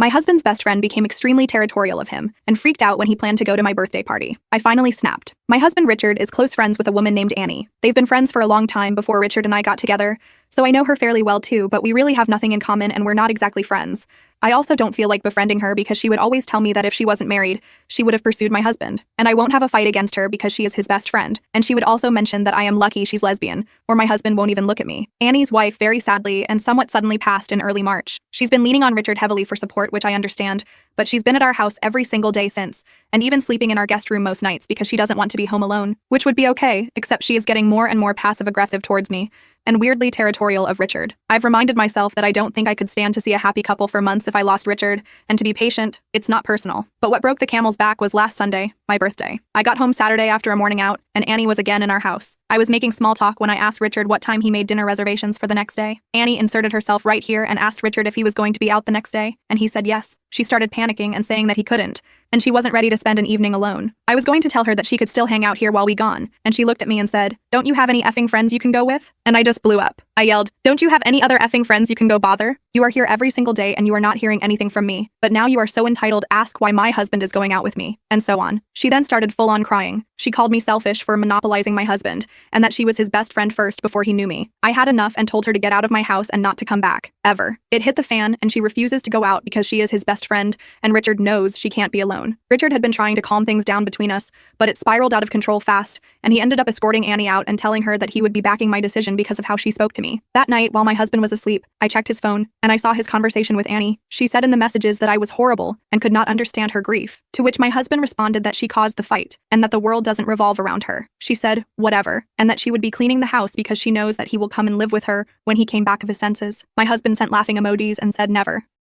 My husband's best friend became extremely territorial of him and freaked out when he planned to go to my birthday party. I finally snapped. My husband Richard is close friends with a woman named Annie. They've been friends for a long time before Richard and I got together, so I know her fairly well too, but we really have nothing in common and we're not exactly friends. I also don't feel like befriending her because she would always tell me that if she wasn't married, she would have pursued my husband. And I won't have a fight against her because she is his best friend. And she would also mention that I am lucky she's lesbian, or my husband won't even look at me. Annie's wife very sadly and somewhat suddenly passed in early March. She's been leaning on Richard heavily for support, which I understand, but she's been at our house every single day since, and even sleeping in our guest room most nights because she doesn't want to be home alone, which would be okay, except she is getting more and more passive-aggressive towards me, and weirdly territorial of Richard. I've reminded myself that I don't think I could stand to see a happy couple for months if I lost Richard, and to be patient, it's not personal. But what broke the camel's back was last Sunday, my birthday. I got home Saturday after a morning out, and Annie was again in our house. I was making small talk when I asked Richard what time he made dinner reservations for the next day. Annie inserted herself right here and asked Richard if he was going to be out the next day, and he said yes. She started panicking and saying that he couldn't, and she wasn't ready to spend an evening alone. I was going to tell her that she could still hang out here while we gone, and she looked at me and said, "Don't you have any effing friends you can go with?" And I just blew up. I yelled, "Don't you have any other effing friends you can go bother? You are here every single day and you are not hearing anything from me, but now you are so entitled to ask why my husband is going out with me," and so on. She then started full-on crying. She called me selfish for monopolizing my husband, and that she was his best friend first before he knew me. I had enough and told her to get out of my house and not to come back, ever. It hit the fan, and she refuses to go out because she is his best friend, and Richard knows she can't be alone. Richard had been trying to calm things down between us, but it spiraled out of control fast, and he ended up escorting Annie out and telling her that he would be backing my decision because of how she spoke to me. That night, while my husband was asleep, I checked his phone, and I saw his conversation with Annie. She said in the messages that I was horrible and could not understand her grief, to which my husband responded that she caused the fight, and that the world doesn't revolve around her. She said, whatever, and that she would be cleaning the house because she knows that he will come and live with her when he came back of his senses. My husband sent laughing emojis and said never.